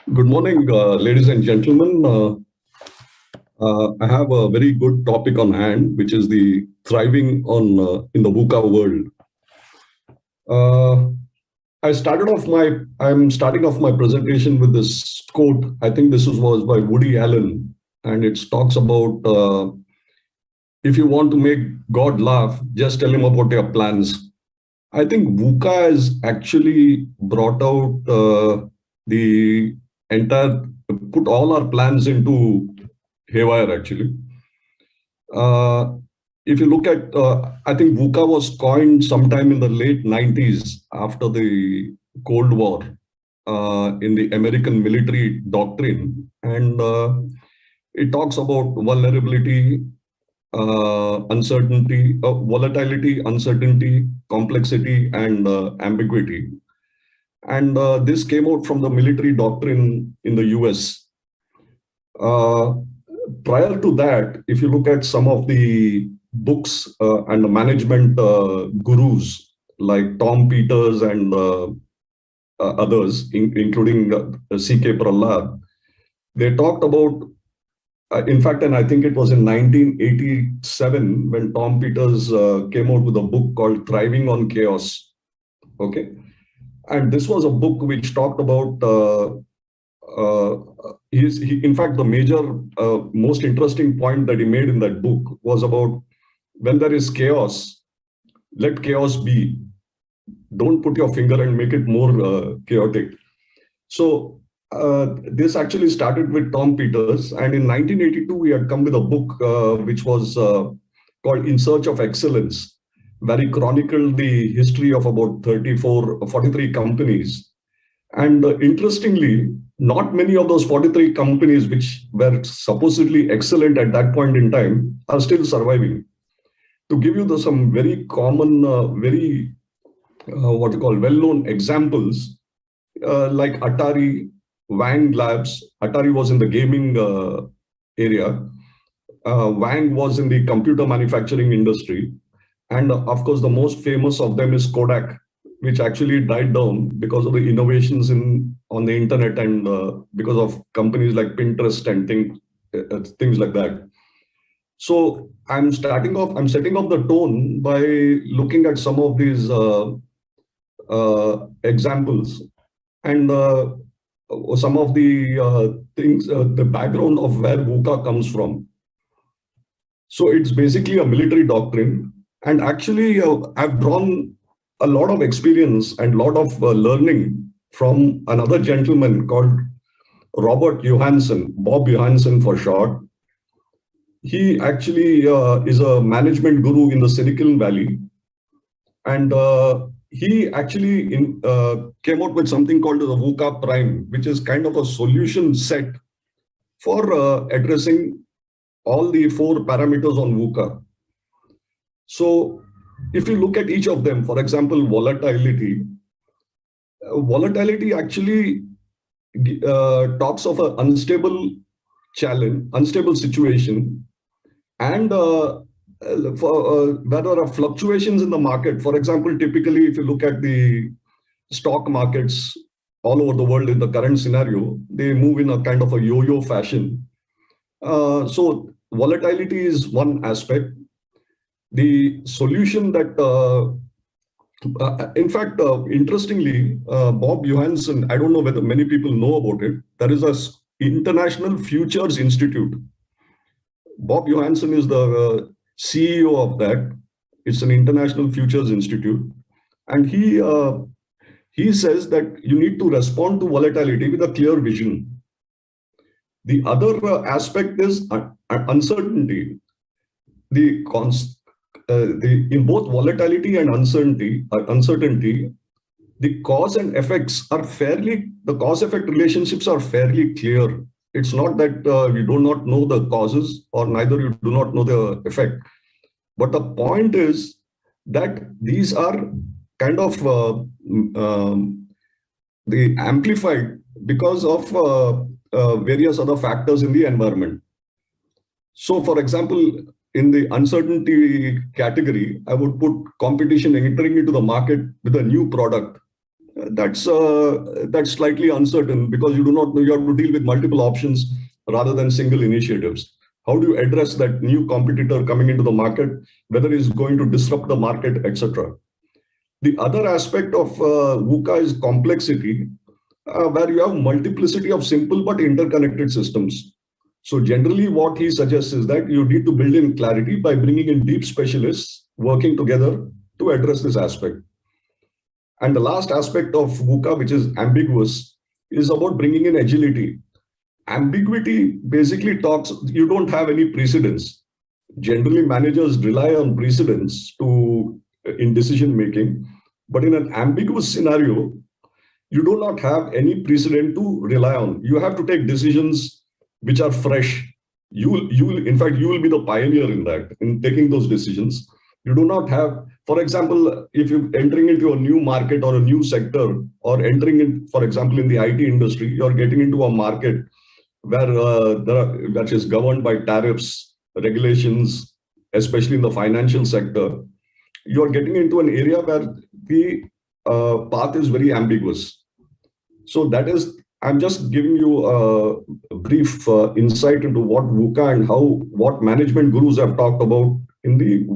Good morning, ladies and gentlemen. I have a very good topic on hand, which is the thriving on in the VUCA world. Uh, I'm starting off my presentation with this quote. I think was by Woody Allen, and it talks about if you want to make God laugh, just tell him about your plans. I think VUCA has actually brought out the entire, put all our plans into haywire actually. Uh, if you look at, I think VUCA was coined sometime in the late 90s after the Cold War in the American military doctrine. And it talks about vulnerability, volatility, uncertainty, complexity, and ambiguity. And this came out from the military doctrine in the US. Uh, Prior to that, if you look at some of the books and the management gurus like Tom Peters and others, including C.K. Prahlad, they talked about, in fact, and I think it was in 1987 when Tom Peters came out with a book called Thriving on Chaos. Okay. And this was a book which talked about in fact, the major, most interesting point that he made in that book was about when there is chaos, let chaos be. Don't put your finger and make it more chaotic. So this actually started with Tom Peters, and in 1982 he had come with a book which was called In Search of Excellence, where he chronicled the history of about 43 companies. And interestingly, not many of those 43 companies which were supposedly excellent at that point in time are still surviving. To give you some very common, very what you call well-known examples, like Atari, Wang Labs. Atari was in the gaming area. Wang was in the computer manufacturing industry. And of course, the most famous of them is Kodak, which actually died down because of the innovations on the internet and because of companies like Pinterest and things like that. So I'm setting off the tone by looking at some of these examples and some of the things, the background of where VUCA comes from. So it's basically a military doctrine. And actually, I've drawn a lot of experience and a lot of learning from another gentleman called Robert Johansson, Bob Johansson for short. He actually is a management guru in the Silicon Valley. And he actually came out with something called the VUCA Prime, which is kind of a solution set for addressing all the 4 parameters on VUCA. So if you look at each of them, for example, volatility actually talks of an unstable challenge, unstable situation, and where there are fluctuations in the market. For example, typically, if you look at the stock markets all over the world in the current scenario, they move in a kind of a yo-yo fashion. So volatility is one aspect. The solution that, in fact, interestingly, Bob Johansson, I don't know whether many people know about it. There is a International Futures Institute. Bob Johansson is the CEO of that. It's an International Futures Institute. And he says that you need to respond to volatility with a clear vision. The other aspect is uncertainty. In both volatility and uncertainty, the cause and effects are the cause-effect relationships are fairly clear. It's not that you do not know the causes or neither you do not know the effect. But the point is that these are kind of the amplified because of various other factors in the environment. So, for example, in the uncertainty category, I would put competition entering into the market with a new product that's slightly uncertain because you do not know, you have to deal with multiple options rather than single initiatives. How do you address that new competitor coming into the market, whether it's going to disrupt the market, etc.? The other aspect of VUCA is complexity, where you have multiplicity of simple but interconnected systems. So generally what he suggests is that you need to build in clarity by bringing in deep specialists working together to address this aspect. And the last aspect of VUCA, which is ambiguous, is about bringing in agility. Ambiguity basically talks, you don't have any precedents. Generally, managers rely on precedents in decision making, but in an ambiguous scenario, you do not have any precedent to rely on. You have to take decisions which are fresh. In fact, you will be the pioneer in that, in taking those decisions. You do not have, for example, if you're entering into a new market or a new sector, or entering in, for example, in the IT industry, you're getting into a market where that is governed by tariffs, regulations, especially in the financial sector. You're getting into an area where the path is very ambiguous. So that is, I'm just giving you a brief insight into what VUCA and what management gurus have talked about in the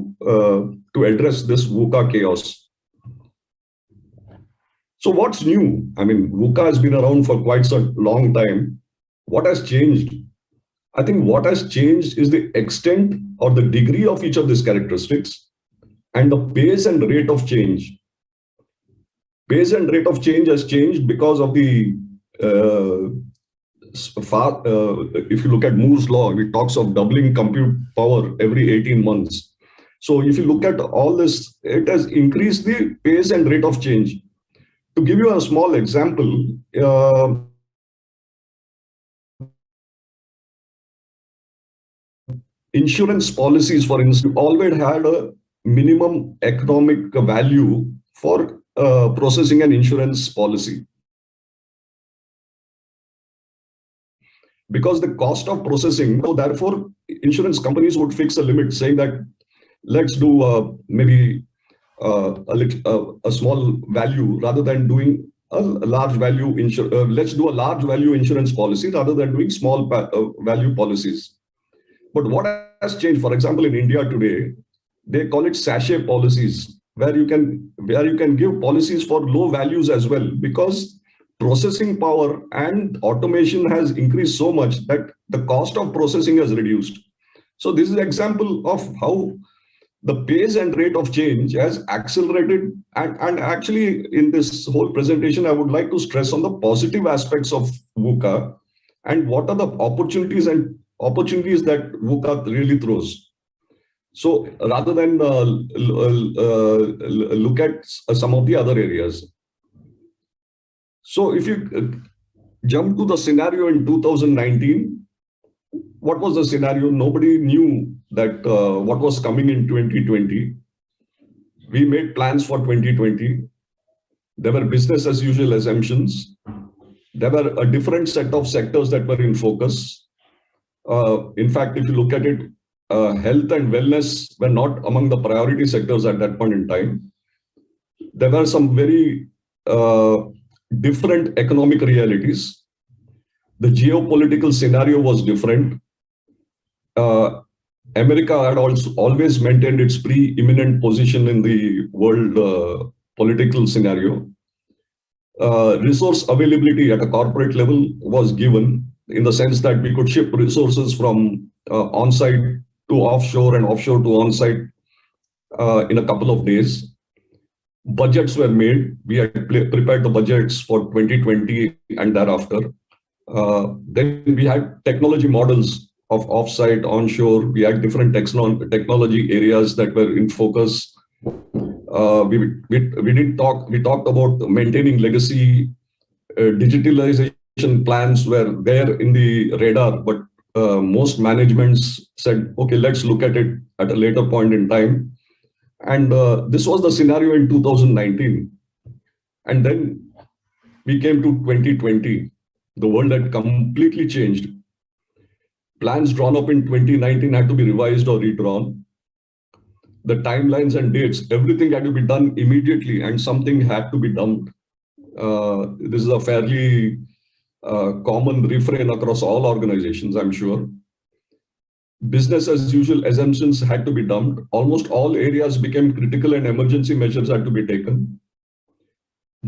to address this VUCA chaos. So what's new? I mean, VUCA has been around for quite a long time. What has changed? I think what has changed is the extent or the degree of each of these characteristics and the pace and rate of change. Pace and rate of change has changed because of the if you look at Moore's law, it talks of doubling compute power every 18 months. So if you look at all this, it has increased the pace and rate of change. To give you a small example, insurance policies, for instance, always had a minimum economic value for processing an insurance policy. Because the cost of processing, so therefore, insurance companies would fix a limit saying that let's do maybe a small value rather than doing a large value let's do a large value insurance policy rather than doing small value policies. But what has changed, for example, in India today, they call it sachet policies, where you can give policies for low values as well, because processing power and automation has increased so much that the cost of processing has reduced. So this is an example of how the pace and rate of change has accelerated. And actually, in this whole presentation, I would like to stress on the positive aspects of VUCA and what are the opportunities that VUCA really throws. So rather than look at some of the other areas. So if you jump to the scenario in 2019, what was the scenario? Nobody knew that what was coming in 2020. We made plans for 2020. There were business as usual assumptions. There were a different set of sectors that were in focus. In fact, if you look at it, health and wellness were not among the priority sectors at that point in time. There were some very different economic realities. The geopolitical scenario was different. America had also always maintained its preeminent position in the world political scenario. Resource availability at a corporate level was given in the sense that we could ship resources from on-site to offshore and offshore to on-site in a couple of days. Budgets were made. We had prepared the budgets for 2020 and thereafter. Then we had technology models of offsite, onshore. We had different technology areas that were in focus. We talked about maintaining legacy. Digitalization plans were there in the radar, but most managements said, okay, let's look at it at a later point in time. And this was the scenario in 2019. And then we came to 2020. The world had completely changed. Plans drawn up in 2019 had to be revised or redrawn. The timelines and dates, everything had to be done immediately, and something had to be dumped. This is a fairly common refrain across all organizations, I'm sure. Business as usual assumptions had to be dumped. Almost all areas became critical and emergency measures had to be taken.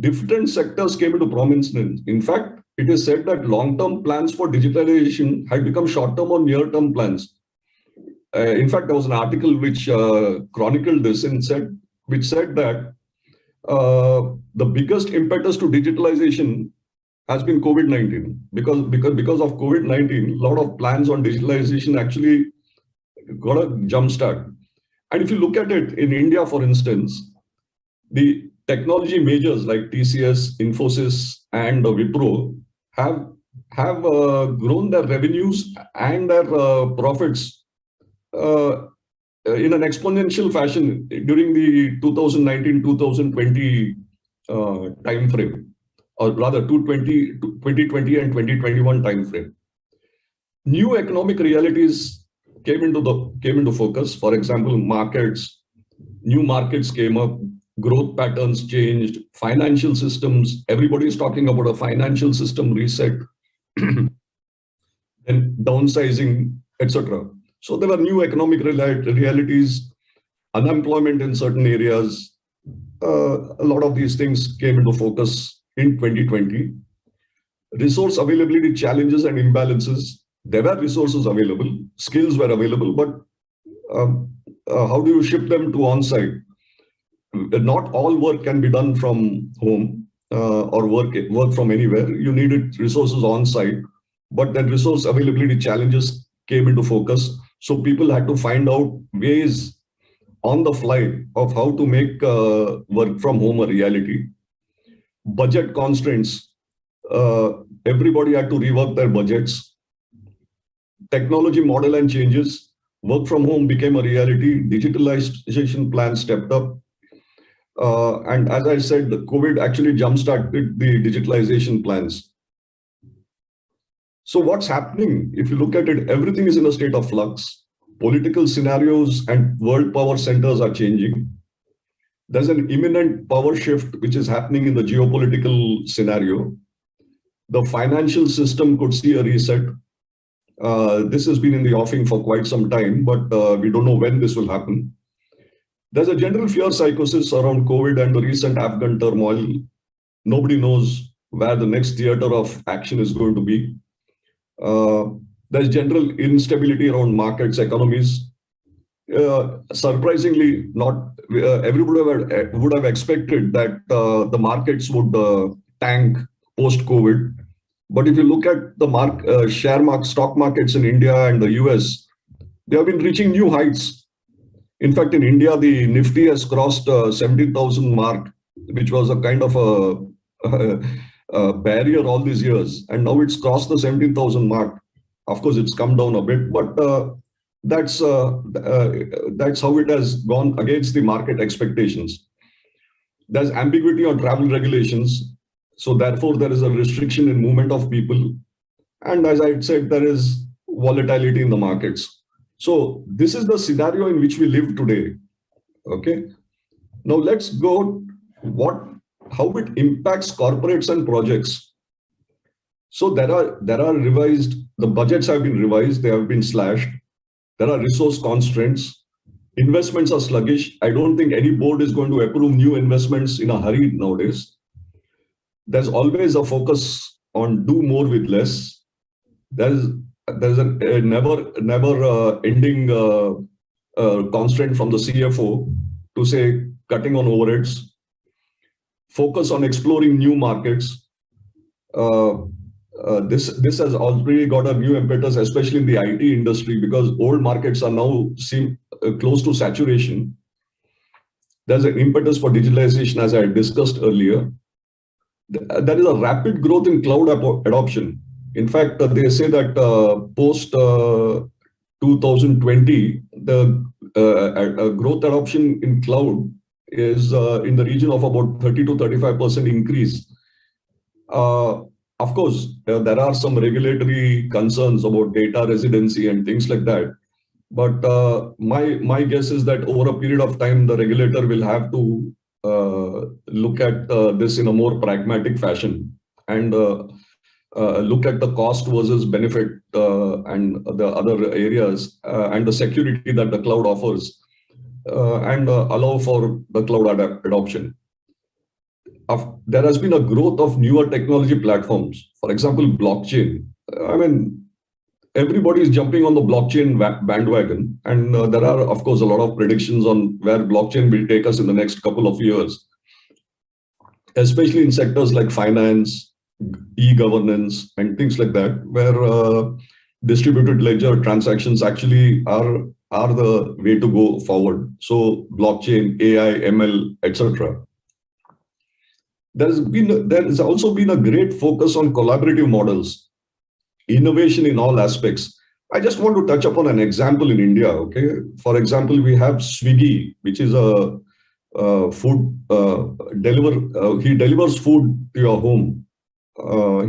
Different sectors came into prominence. In fact, it is said that long-term plans for digitalization had become short-term or near-term plans. In fact, there was an article which chronicled this and which said that the biggest impetus to digitalization has been COVID-19, because of COVID-19, a lot of plans on digitalization actually got a jump start. And if you look at it in India, for instance, the technology majors like TCS, Infosys, and Wipro have grown their revenues and their profits in an exponential fashion during the 2019-2020 time frame, or rather 2020 and 2021 time frame. New economic realities came into focus. For example, new markets came up, growth patterns changed, financial systems. Everybody is talking about a financial system reset, and downsizing, etc. So there were new economic realities, unemployment in certain areas. A lot of these things came into focus in 2020. Resource availability challenges and imbalances. There were resources available, skills were available, but how do you ship them to on-site? Not all work can be done from home or work from anywhere. You needed resources on-site, but then resource availability challenges came into focus. So people had to find out ways on the fly of how to make work from home a reality. Budget constraints. Everybody had to rework their budgets. Technology model and changes. Work from home became a reality. Digitalization plans stepped up. And as I said, the COVID actually jump-started the digitalization plans. So what's happening? If you look at it, everything is in a state of flux. Political scenarios and world power centers are changing. There's an imminent power shift which is happening in the geopolitical scenario. The financial system could see a reset. This has been in the offing for quite some time, but we don't know when this will happen. There's a general fear psychosis around COVID and the recent Afghan turmoil. Nobody knows where the next theater of action is going to be. There's general instability around markets, economies. Surprisingly, not everybody would have expected that the markets would tank post-COVID. But if you look at the stock markets in India and the US, they have been reaching new heights. In fact, in India, the Nifty has crossed 70,000 mark, which was a kind of a barrier all these years. And now it's crossed the 17,000 mark. Of course, it's come down a bit, but that's how it has gone against the market expectations. There's ambiguity on travel regulations. So therefore, there is a restriction in movement of people. And as I said, there is volatility in the markets. So this is the scenario in which we live today. Okay. Now let's go how it impacts corporates and projects. So there are revised, the budgets have been revised, they have been slashed. There are resource constraints. Investments are sluggish. I don't think any board is going to approve new investments in a hurry nowadays. There's always a focus on do more with less. There's a never ending constraint from the CFO to say cutting on overheads, focus on exploring new markets. This has already got a new impetus, especially in the IT industry, because old markets are now close to saturation. There's an impetus for digitalization, as I discussed earlier. There is a rapid growth in cloud adoption. In fact, they say that post 2020, the growth adoption in cloud is in the region of about 30 to 35% increase. Of course, there are some regulatory concerns about data residency and things like that. But my guess is that over a period of time, the regulator will have to look at this in a more pragmatic fashion and look at the cost versus benefit and the other areas and the security that the cloud offers and allow for the cloud adoption. There has been a growth of newer technology platforms. For example, blockchain. I mean, everybody is jumping on the blockchain bandwagon, and there are, of course, a lot of predictions on where blockchain will take us in the next couple of years, especially in sectors like finance, e-governance, and things like that, where distributed ledger transactions actually are the way to go forward. So blockchain, AI, ML, etc. There has also been a great focus on collaborative models, innovation in all aspects. I just want to touch upon an example in India. Okay, for example, we have Swiggy, which is a food deliver. He delivers food to your home.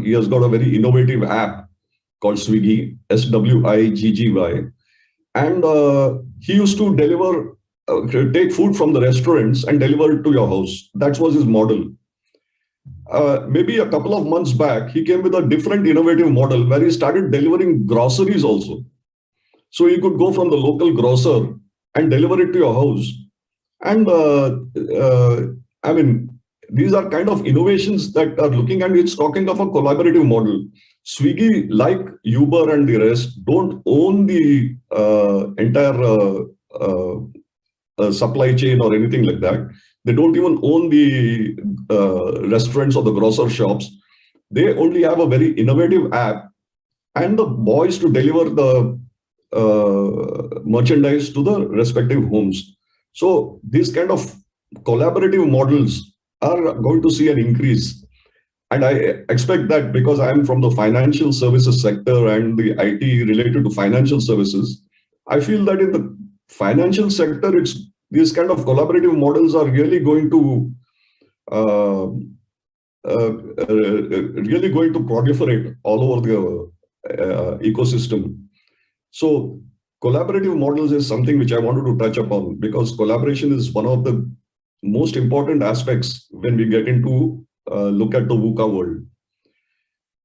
He has got a very innovative app called Swiggy, Swiggy, and he used to deliver, take food from the restaurants and deliver it to your house. That was his model. Maybe a couple of months back, he came with a different innovative model where he started delivering groceries also. So you could go from the local grocer and deliver it to your house. And I mean, these are kind of innovations that are looking, and it's talking of a collaborative model. Swiggy, like Uber and the rest, don't own the entire supply chain or anything like that. They don't even own the restaurants or the grocer shops. They only have a very innovative app and the boys to deliver the merchandise to the respective homes. So these kind of collaborative models are going to see an increase. And I expect that because I am from the financial services sector and the IT related to financial services, I feel that in the financial sector, these kind of collaborative models are really going to proliferate all over the ecosystem. So collaborative models is something which I wanted to touch upon because collaboration is one of the most important aspects when we get into look at the VUCA world.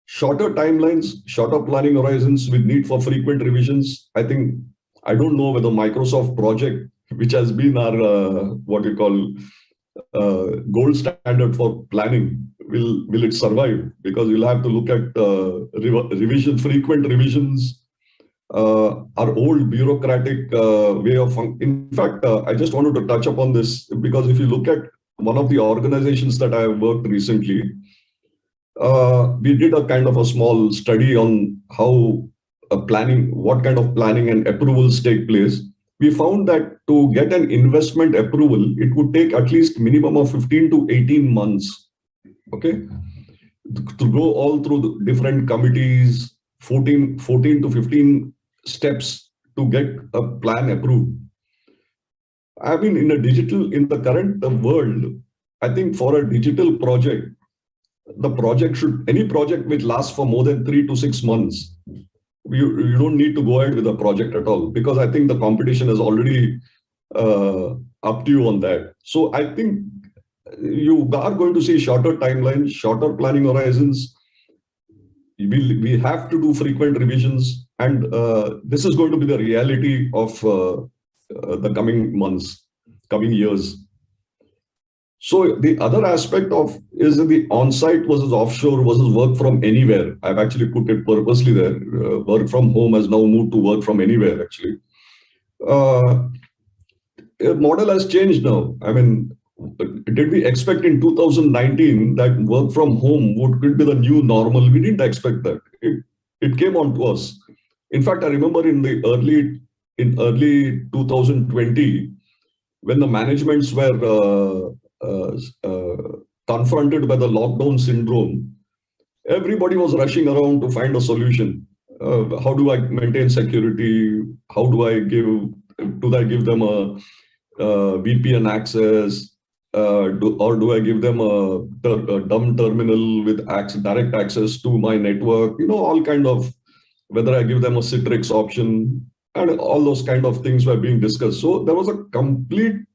Shorter timelines, shorter planning horizons with need for frequent revisions. I don't know whether Microsoft project, which has been our what you call gold standard for planning, will it survive? Because you'll have to look at frequent revisions, our old bureaucratic way of in fact, I just wanted to touch upon this because if you look at one of the organizations that I have worked recently, we did a kind of a small study on how what kind of planning and approvals take place. We found that to get an investment approval, it would take at least minimum of 15 to 18 months. Okay, to go all through the different committees, 14 to 15 steps to get a plan approved. I mean, in the current world, I think for a digital project, any project which lasts for more than 3 to 6 months, you don't need to go ahead with a project at all because I think the competition is already up to you on that. So I think you are going to see shorter timelines, shorter planning horizons. We have to do frequent revisions, and this is going to be the reality of the coming months, coming years. So the other aspect is the on-site versus offshore versus work from anywhere. I've actually put it purposely there. Work from home has now moved to work from anywhere, actually. Model has changed now. I mean, did we expect in 2019 that work from home could be the new normal? We didn't expect that. It came on to us. In fact, I remember in early 2020, when the managements were confronted by the lockdown syndrome, everybody was rushing around to find a solution. How do I maintain security? How do I give them a VPN access? Or do I give them a dumb terminal with direct access to my network? All kind of, whether I give them a Citrix option, and all those kind of things were being discussed. So there was a complete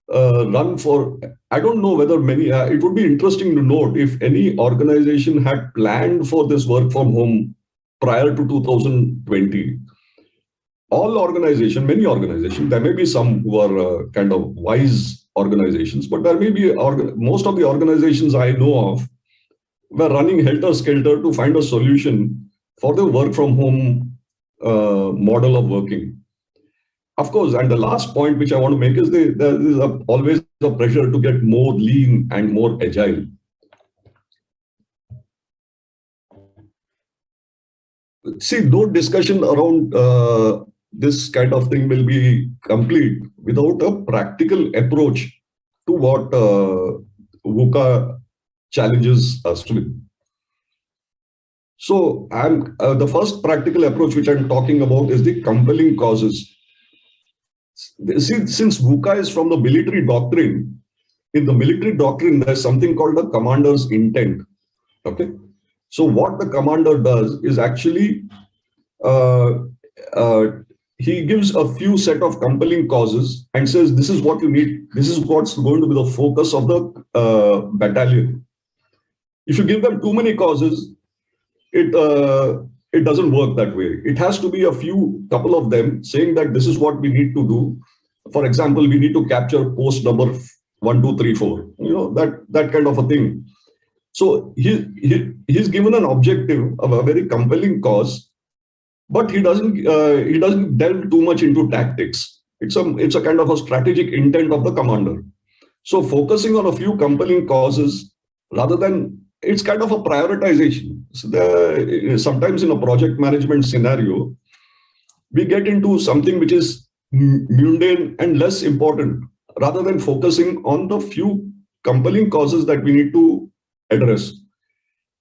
run for, I don't know whether many, it would be interesting to note if any organization had planned for this work from home prior to 2020. All organizations, many organizations, there may be some who are kind of wise organizations, but there may be, most of the organizations I know of were running helter-skelter to find a solution for the work from home model of working. Of course, and the last point which I want to make is there is always a pressure to get more lean and more agile. See, no discussion around this kind of thing will be complete without a practical approach to what VUCA challenges us with. So, the first practical approach which I'm talking about is the compelling causes. See, since VUCA is from the military doctrine, in the military doctrine, there's something called the commander's intent. Okay. So what the commander does is actually uh, uh, he gives a few set of compelling causes and says, this is what you need. This is what's going to be the focus of the battalion. If you give them too many causes, it doesn't work that way. It has to be a couple of them saying that this is what we need to do. For example, we need to capture post number 1, 2, 3, 4. You know, that kind of a thing. So he's given an objective of a very compelling cause, but he doesn't delve too much into tactics. It's a kind of a strategic intent of the commander. So focusing on a few compelling causes rather than, it's kind of a prioritization. So sometimes in a project management scenario, we get into something which is mundane and less important rather than focusing on the few compelling causes that we need to address.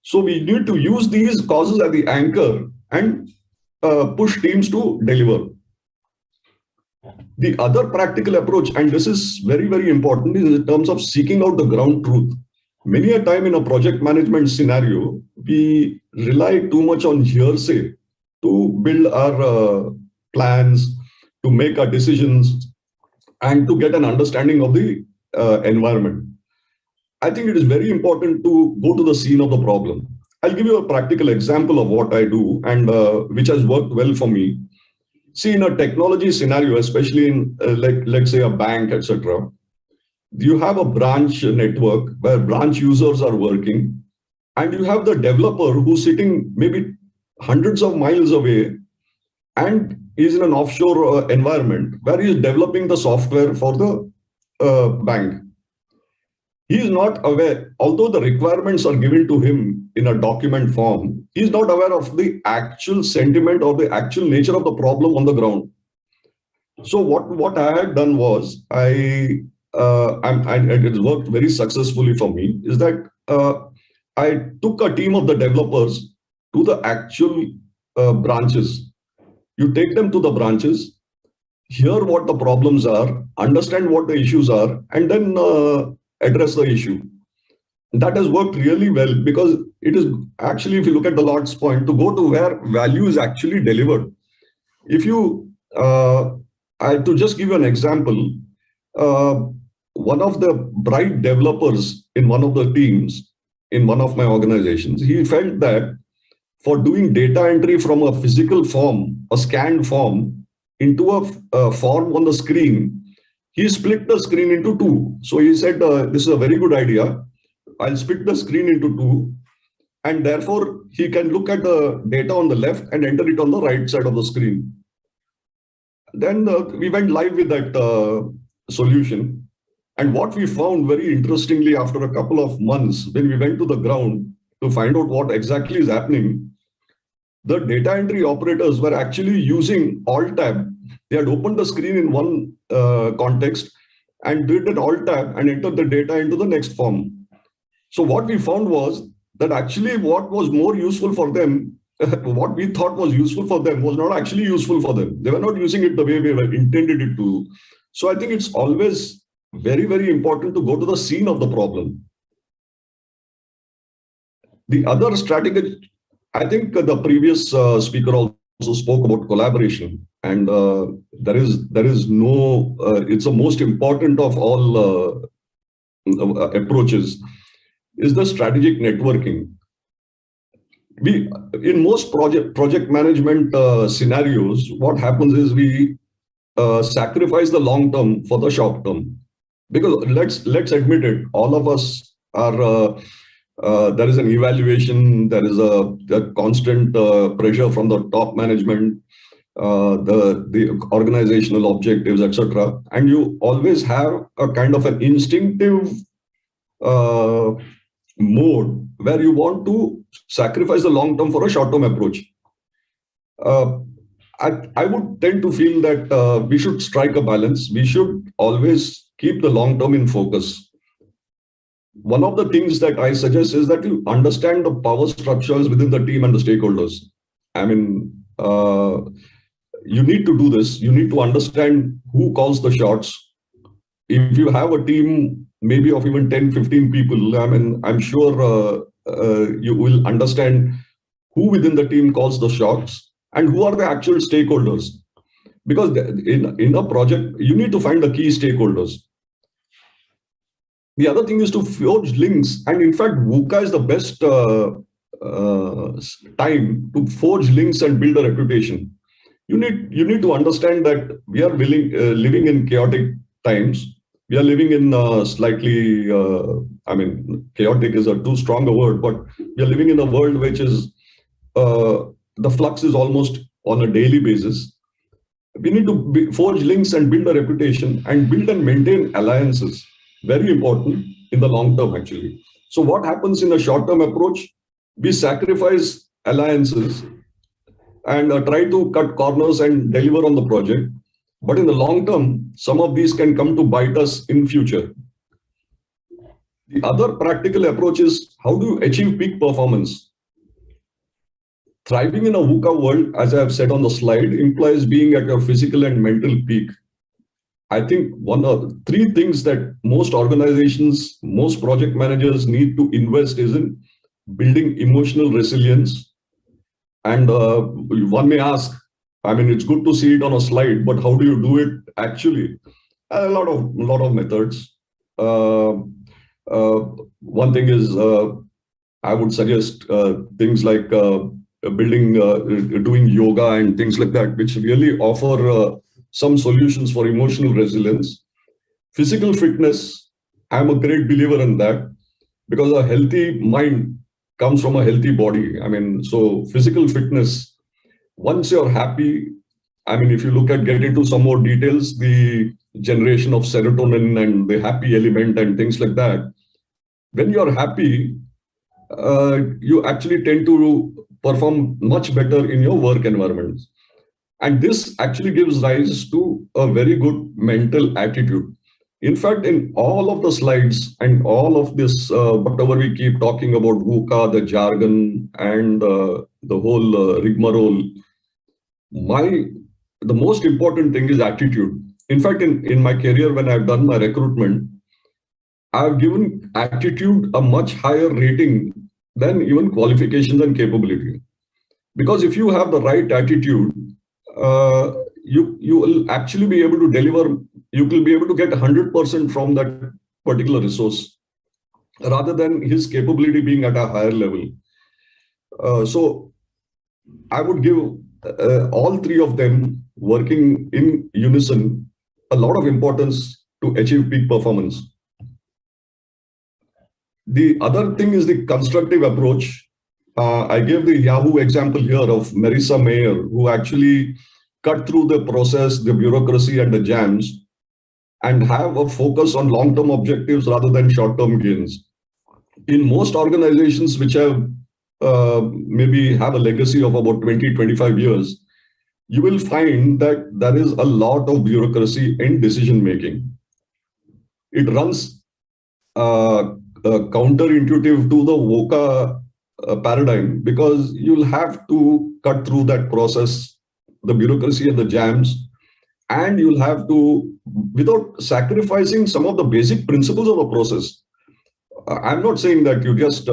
So we need to use these causes as the anchor and push teams to deliver. The other practical approach, and this is very, very important, is in terms of seeking out the ground truth. Many a time in a project management scenario, we rely too much on hearsay to build our plans, to make our decisions, and to get an understanding of the environment. I think it is very important to go to the scene of the problem. I'll give you a practical example of what I do and which has worked well for me. See, in a technology scenario, especially in let's say a bank, etc., you have a branch network where branch users are working, and you have the developer who's sitting maybe hundreds of miles away and is in an offshore environment where he is developing the software for the bank. He is not aware, although the requirements are given to him in a document form, he is not aware of the actual sentiment or the actual nature of the problem on the ground. So what I had done was, and it has worked very successfully for me, is that I took a team of the developers to the actual branches. You take them to the branches, hear what the problems are, understand what the issues are, and then address the issue. That has worked really well because it is actually, if you look at the Lord's point, to go to where value is actually delivered. If you, to just give you an example, one of the bright developers in one of the teams in one of my organizations, he felt that for doing data entry from a physical form, a scanned form, into a form on the screen, he split the screen into two. So he said, this is a very good idea. I'll split the screen into two. And therefore, he can look at the data on the left and enter it on the right side of the screen. Then we went live with that solution. And what we found very interestingly after a couple of months, when we went to the ground to find out what exactly is happening, the data entry operators were actually using Alt-Tab. They had opened the screen in one context and did an Alt-Tab and entered the data into the next form. So what we found was that actually what was more useful for them, what we thought was useful for them was not actually useful for them. They were not using it the way we intended it to. So I think it's always very, very important to go to the scene of the problem. The other strategy, I think the previous speaker also also spoke about collaboration, and there is no. It's the most important of all approaches is the strategic networking. We in most project management scenarios, what happens is we sacrifice the long term for the short term, because let's admit it, all of us are. There is an evaluation. There is a constant pressure from the top management, the organizational objectives, etc. And you always have a kind of an instinctive uh, mode where you want to sacrifice the long term for a short term approach. Uh, I would tend to feel that we should strike a balance. We should always keep the long term in focus. One of the things that I suggest is that you understand the power structures within the team and the stakeholders. I mean, you need to do this. You need to understand who calls the shots. If you have a team, maybe of even 10, 15 people, I mean, I'm sure you will understand who within the team calls the shots and who are the actual stakeholders. Because in a project, you need to find the key stakeholders. The other thing is to forge links. And in fact, VUCA is the best time to forge links and build a reputation. You need to understand that we are living in chaotic times. We are living in slightly, chaotic is a too strong a word, but we are living in a world which is, the flux is almost on a daily basis. We need to forge links and build a reputation and build and maintain alliances. Very important in the long term, actually. So what happens in a short-term approach? We sacrifice alliances and try to cut corners and deliver on the project. But in the long term, some of these can come to bite us in future. The other practical approach is how do you achieve peak performance? Thriving in a VUCA world, as I have said on the slide, implies being at your physical and mental peak. I think one of three things that most organizations, most project managers need to invest is in building emotional resilience. And one may ask, I mean, it's good to see it on a slide, but how do you do it actually? A lot of methods. One thing is, I would suggest things like doing yoga and things like that, which really offer some solutions for emotional resilience. Physical fitness, I'm a great believer in that, because a healthy mind comes from a healthy body. I mean, so physical fitness, once you're happy, I mean, if you get into some more details, the generation of serotonin and the happy element and things like that, when you're happy, you actually tend to perform much better in your work environment. And this actually gives rise to a very good mental attitude. In fact, in all of the slides and all of this, whatever we keep talking about VUCA, the jargon, and the whole rigmarole, the most important thing is attitude. In fact, in my career, when I've done my recruitment, I've given attitude a much higher rating than even qualifications and capability. Because if you have the right attitude, you will actually be able to deliver, you will be able to get 100% from that particular resource, rather than his capability being at a higher level. So I would give all three of them working in unison a lot of importance to achieve peak performance. The other thing is the constructive approach. I gave the Yahoo example here of Marissa Mayer, who actually cut through the process, the bureaucracy and the jams, and have a focus on long-term objectives rather than short-term gains. In most organizations which have maybe have a legacy of about 20, 25 years, you will find that there is a lot of bureaucracy in decision-making. It runs counterintuitive to the VUCA paradigm, because you'll have to cut through that process, the bureaucracy and the jams, and you'll have to, without sacrificing some of the basic principles of a process. I'm not saying that you just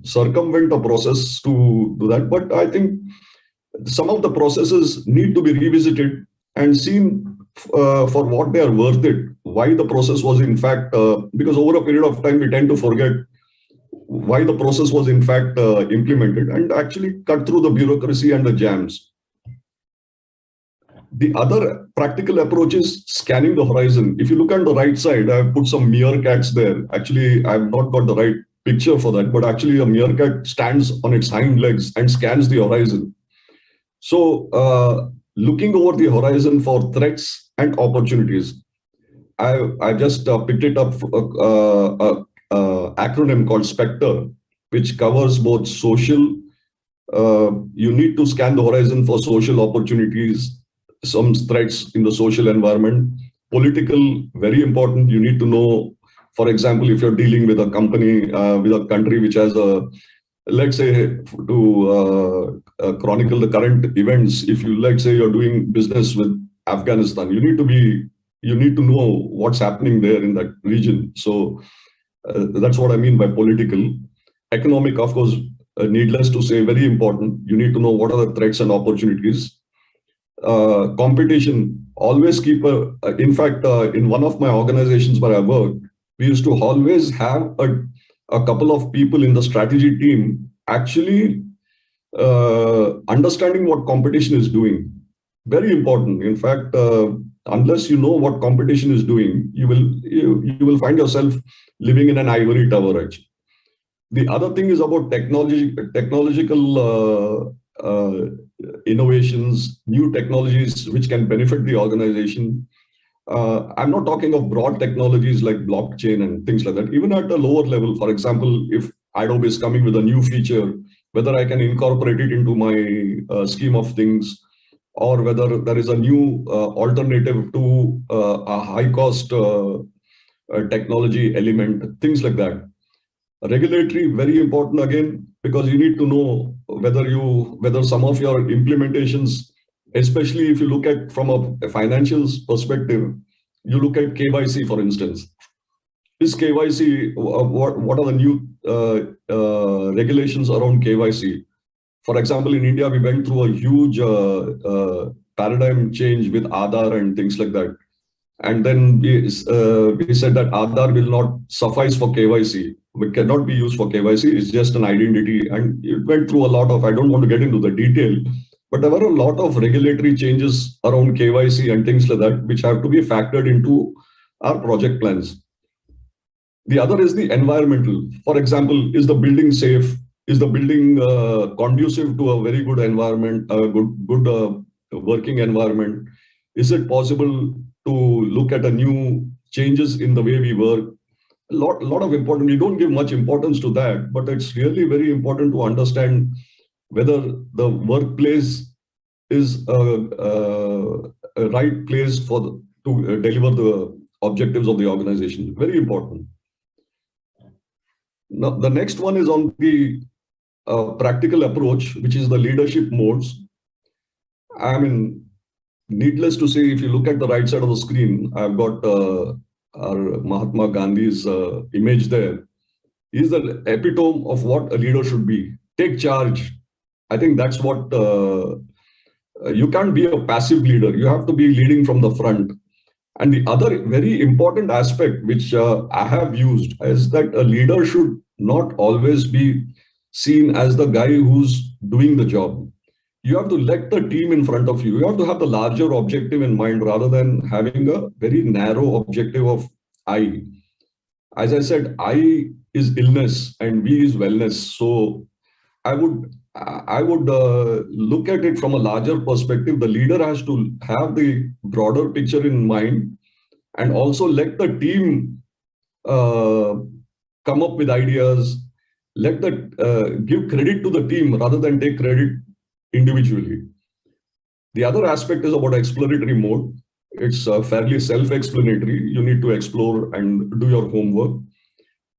circumvent a process to do that, but I think Some of the processes need to be revisited and seen for what they are worth it. Why the process was in fact, because over a period of time we tend to forget why the process was in fact implemented, and actually cut through the bureaucracy and the jams. The other practical approach is scanning the horizon. If you look on the right side, I've put some meerkats there. Actually, I've not got the right picture for that, but actually a meerkat stands on its hind legs and scans the horizon. So looking over the horizon for threats and opportunities. I just picked it up, acronym called SPECTRE, which covers both social. You need to scan the horizon for social opportunities, some threats in the social environment. Political, very important. You need to know, for example, if you're dealing with a company, with a country which has a, let's say, to chronicle the current events, if you, let's say, you're doing business with Afghanistan, you need to know what's happening there in that region. So that's what I mean by political. Economic, of course, needless to say, very important. You need to know what are the threats and opportunities. Competition, always keep in fact, in one of my organizations where I worked, we used to always have a couple of people in the strategy team actually understanding what competition is doing. Very important. In fact, unless you know what competition is doing, you will find yourself living in an ivory tower. Actually, the other thing is about technological innovations, new technologies which can benefit the organization. I'm not talking of broad technologies like blockchain and things like that. Even at a lower level, for example, if Adobe is coming with a new feature, whether I can incorporate it into my scheme of things, or whether there is a new alternative to a high-cost technology element, things like that. Regulatory, very important again, because you need to know whether some of your implementations, especially if you look at from a financials perspective, you look at KYC, for instance. Is KYC, what are the new regulations around KYC? For example, in India, we went through a huge paradigm change with Aadhaar and things like that. And then we said that Aadhaar will not suffice for KYC. It cannot be used for KYC. It's just an identity. And it went through a lot of, I don't want to get into the detail, but there were a lot of regulatory changes around KYC and things like that, which have to be factored into our project plans. The other is the environmental. For example, is the building safe? Is the building conducive to a very good environment, a good working environment? Is it possible to look at a new changes in the way we work? A lot of important. We don't give much importance to that, but it's really very important to understand whether the workplace is a right place to deliver the objectives of the organization. Very important. Now, the next one is on the practical approach, which is the leadership modes. I mean, needless to say, if you look at the right side of the screen, I've got our Mahatma Gandhi's image there. He's the epitome of what a leader should be. Take charge. I think that's what, you can't be a passive leader. You have to be leading from the front. And the other very important aspect, which I have used, is that a leader should not always be seen as the guy who's doing the job. You have to let the team in front of you. You have to have the larger objective in mind rather than having a very narrow objective of I. As I said, I is illness and we is wellness. So I would look at it from a larger perspective. The leader has to have the broader picture in mind and also let the team come up with ideas. Let give credit to the team rather than take credit individually. The other aspect is about exploratory mode. It's fairly self-explanatory. You need to explore and do your homework.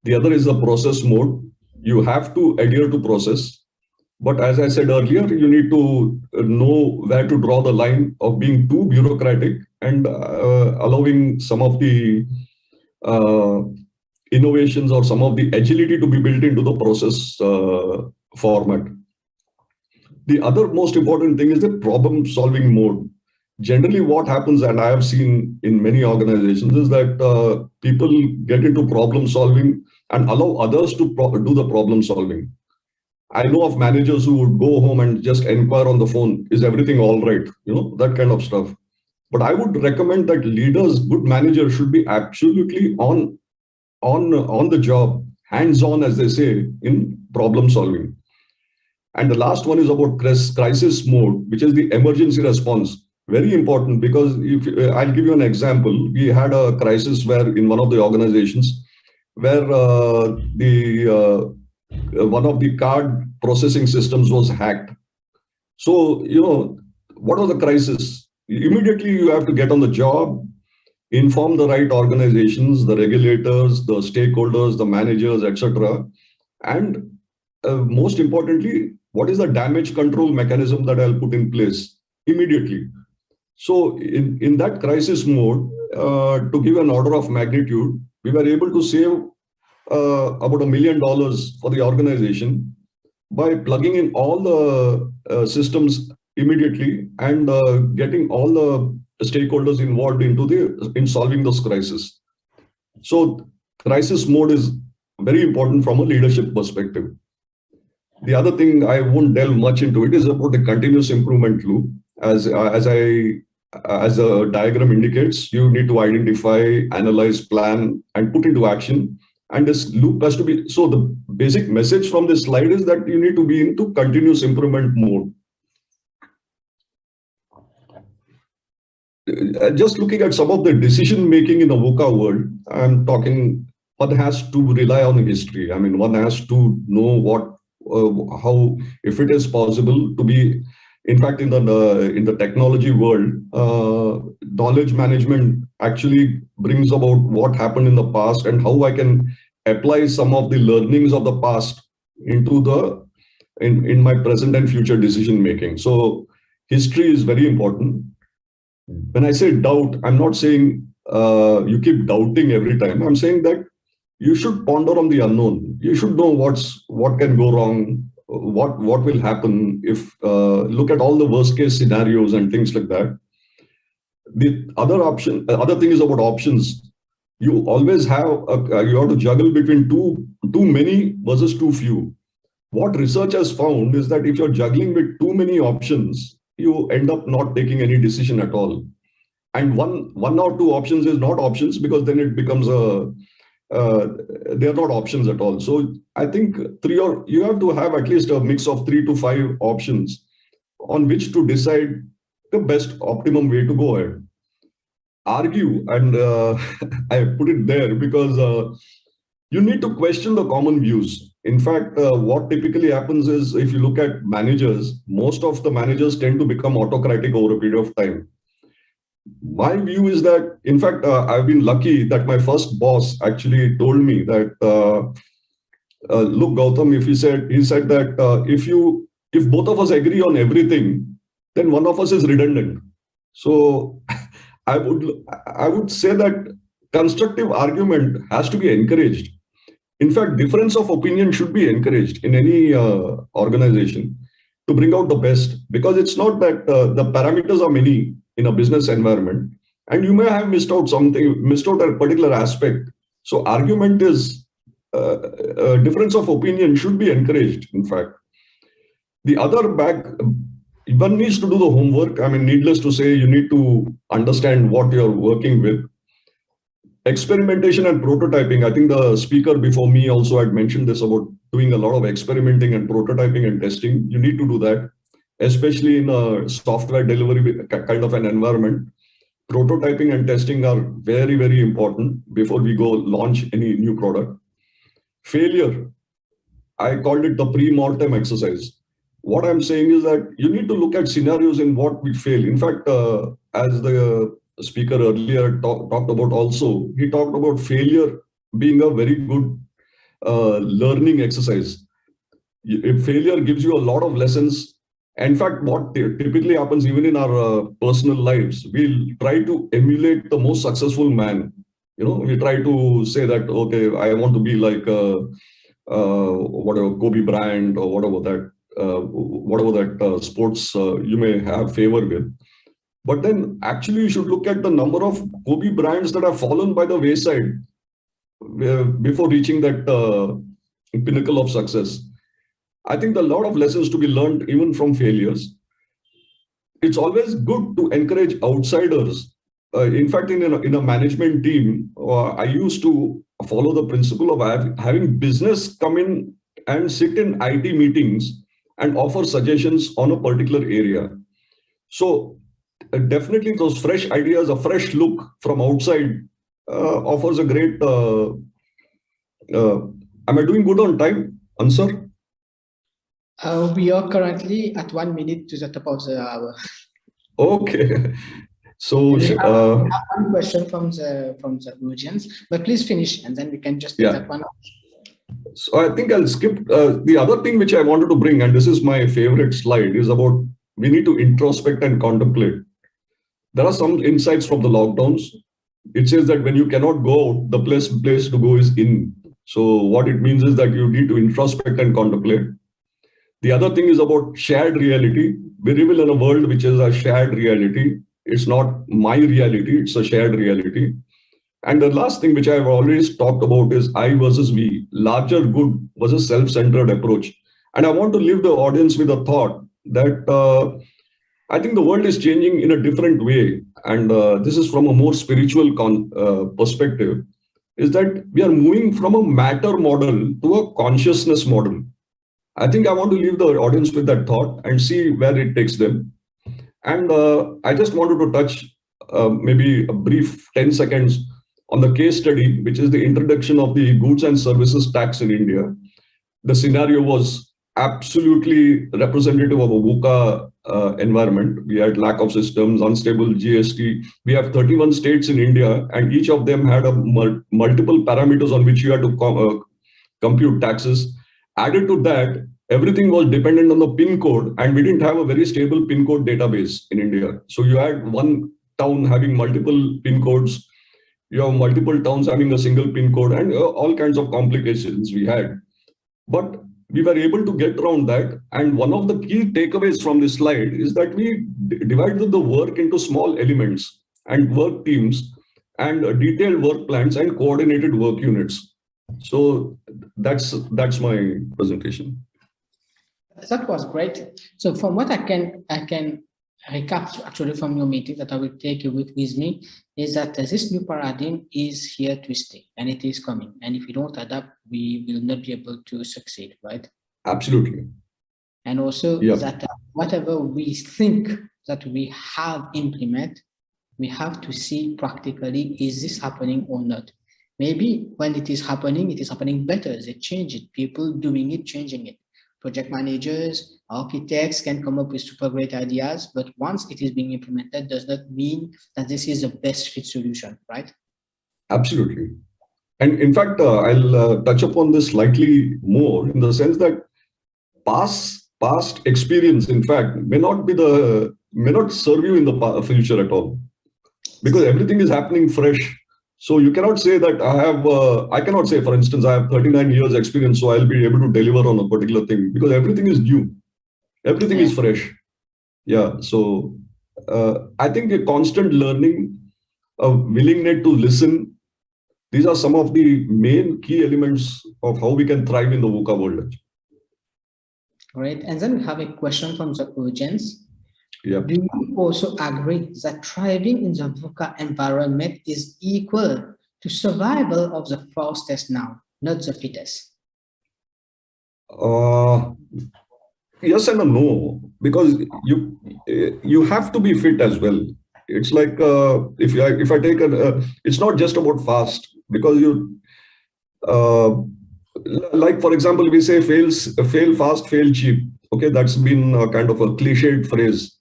The other is the process mode. You have to adhere to process. But as I said earlier, you need to know where to draw the line of being too bureaucratic and allowing some of the innovations or some of the agility to be built into the process format. The other most important thing is the problem solving mode. Generally, what happens, and I have seen in many organizations, is that people get into problem solving and allow others to do the problem solving. I know of managers who would go home and just inquire on the phone, is everything all right? That kind of stuff. But I would recommend that leaders, good managers, should be absolutely on the job, hands on, as they say, in problem solving. And the last one is about crisis mode, which is the emergency response. Very important, because if I'll give you an example. We had a crisis where in one of the organizations where the one of the card processing systems was hacked. So, what was the crisis? Immediately you have to get on the job, inform the right organizations, the regulators, the stakeholders, the managers, etc. And most importantly, what is the damage control mechanism that I'll put in place immediately? So in that crisis mode, to give an order of magnitude, we were able to save about $1 million for the organization by plugging in all the systems immediately and getting all the stakeholders involved in solving those crises. So crisis mode is very important from a leadership perspective. The other thing, I won't delve much into it, is about the continuous improvement loop. As the diagram indicates, you need to identify, analyze, plan, and put into action. And this loop has to be, so the basic message from this slide is that you need to be into continuous improvement mode. Just looking at some of the decision making in the VUCA world, I'm talking, one has to rely on history. I mean, one has to know how, if it is possible to be, in fact, in the technology world, knowledge management actually brings about what happened in the past and how I can apply some of the learnings of the past into in my present and future decision making. So history is very important. When I say doubt, I'm not saying you keep doubting every time. I'm saying that you should ponder on the unknown. You should know what can go wrong, what will happen if look at all the worst case scenarios and things like that. The other thing is about options. You always have you have to juggle between too many versus too few. What research has found is that if you're juggling with too many options, you end up not taking any decision at all. And one or two options is not options, because then it becomes they're not options at all. So I think you have to have at least a mix of 3 to 5 options on which to decide the best optimum way to go ahead. Argue, and I put it there because you need to question the common views. In fact, what typically happens is, if you look at managers, most of the managers tend to become autocratic over a period of time. My view is that, in fact, I've been lucky that my first boss actually told me that, look, Gautam, he said that if both of us agree on everything, then one of us is redundant. So I would say that constructive argument has to be encouraged. In fact, difference of opinion should be encouraged in any organization to bring out the best, because it's not that the parameters are many in a business environment, and you may have missed out a particular aspect. So argument is difference of opinion should be encouraged. In fact, the other one needs to do the homework. I mean, needless to say, you need to understand what you're working with. Experimentation and prototyping. I think the speaker before me also had mentioned this about doing a lot of experimenting and prototyping and testing. You need to do that, especially in a software delivery kind of an environment. Prototyping and testing are very, very important before we go launch any new product. Failure, I called it the pre-mortem exercise. What I'm saying is that you need to look at scenarios in what we fail. In fact, as the speaker earlier talked about also, he talked about failure being a very good learning exercise. If failure gives you a lot of lessons. In fact, what typically happens even in our personal lives, we'll try to emulate the most successful man. We try to say that, okay, I want to be like whatever, Kobe Bryant or whatever that. whatever that sports you may have favor with. But then actually you should look at the number of Kobe brands that have fallen by the wayside before reaching that pinnacle of success. I think a lot of lessons to be learned even from failures. It's always good to encourage outsiders. In fact, in a management team, I used to follow the principle of having business come in and sit in IT meetings and offer suggestions on a particular area. So definitely those fresh ideas, a fresh look from outside offers a great. Am I doing good on time, Ansar? We are currently at 1 minute to the top of the hour. Okay. So we have one question from the audience, but please finish and then we can just take that one. So I think I'll skip the other thing which I wanted to bring, and this is my favorite slide, is about we need to introspect and contemplate. There are some insights from the lockdowns. It says that when you cannot go out, the place to go is in. So what it means is that you need to introspect and contemplate. The other thing is about shared reality. We live in a world which is a shared reality. It's not my reality, it's a shared reality. And the last thing which I've always talked about is I versus we, larger good versus self-centered approach. And I want to leave the audience with a thought that I think the world is changing in a different way. And this is from a more spiritual perspective, is that we are moving from a matter model to a consciousness model. I think I want to leave the audience with that thought and see where it takes them. And I just wanted to touch maybe a brief 10 seconds on the case study, which is the introduction of the goods and services tax in India. The scenario was absolutely representative of a VUCA environment. We had lack of systems, unstable GST. We have 31 states in India, and each of them had a multiple parameters on which you had to compute taxes. Added to that, everything was dependent on the PIN code, and we didn't have a very stable PIN code database in India. So you had one town having multiple PIN codes, you have multiple towns having a single PIN code, and all kinds of complications we had. But we were able to get around that. And one of the key takeaways from this slide is that we divided the work into small elements and work teams and detailed work plans and coordinated work units. So that's my presentation. That was great. So from what I can recap actually from your meeting that I will take with me is that this new paradigm is here to stay and it is coming. And if we don't adapt, we will not be able to succeed, right? Absolutely. And also that whatever we think that we have implemented, we have to see practically, is this happening or not? Maybe when it is happening better. They change it, people doing it, changing it. Project managers, architects can come up with super great ideas, but once it is being implemented, does not mean that this is the best fit solution, right? Absolutely. And in fact, I'll touch upon this slightly more in the sense that past experience, in fact, may not serve you in the future at all, because everything is happening fresh. So you cannot say that I cannot say, for instance, I have 39 years experience, so I'll be able to deliver on a particular thing, because everything is new. Everything is fresh. Yeah. So I think a constant learning, a willingness to listen, these are some of the main key elements of how we can thrive in the VUCA world. Great. And then we have a question from the audience. Yep. Do you also agree that thriving in the VUCA environment is equal to survival of the fastest now, not the fittest? Yes and a no, because you have to be fit as well. It's like if I take it's not just about fast, because like for example, we say fail fast, fail cheap. Okay, that's been a kind of a cliched phrase.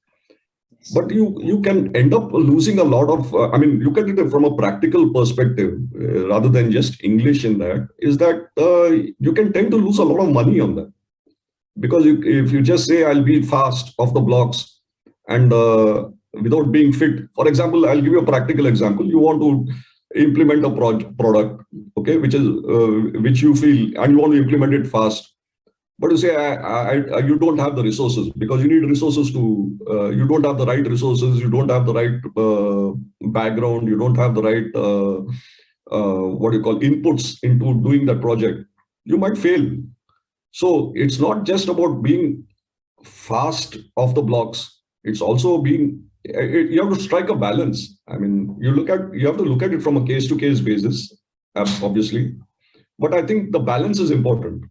But you can end up losing a lot of, look at it from a practical perspective, rather than just English in that, is that you can tend to lose a lot of money on that. Because if you just say, I'll be fast off the blocks and without being fit, for example, I'll give you a practical example. You want to implement a product, okay, which you feel, and you want to implement it fast. But you say, you don't have the resources, because you need resources to, you don't have the right resources, you don't have the right background, you don't have the right, what you call, inputs into doing that project. You might fail. So it's not just about being fast off the blocks. It's also being, you have to strike a balance. I mean, you have to look at it from a case to case basis, obviously. But I think the balance is important.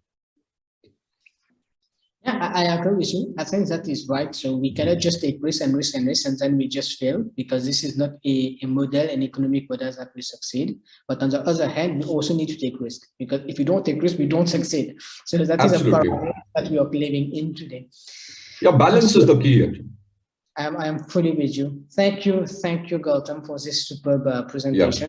Yeah, I agree with you. I think that is right. So we cannot just take risk and risk and risk and then we just fail, because this is not a model, an economic model that will succeed. But on the other hand, we also need to take risk, because if we don't take risk, we don't succeed. So that is Absolutely. a paradox that we are living in today. Yeah, balance is the key, actually. I am fully with you. Thank you, Gautam, for this superb presentation. Yeah.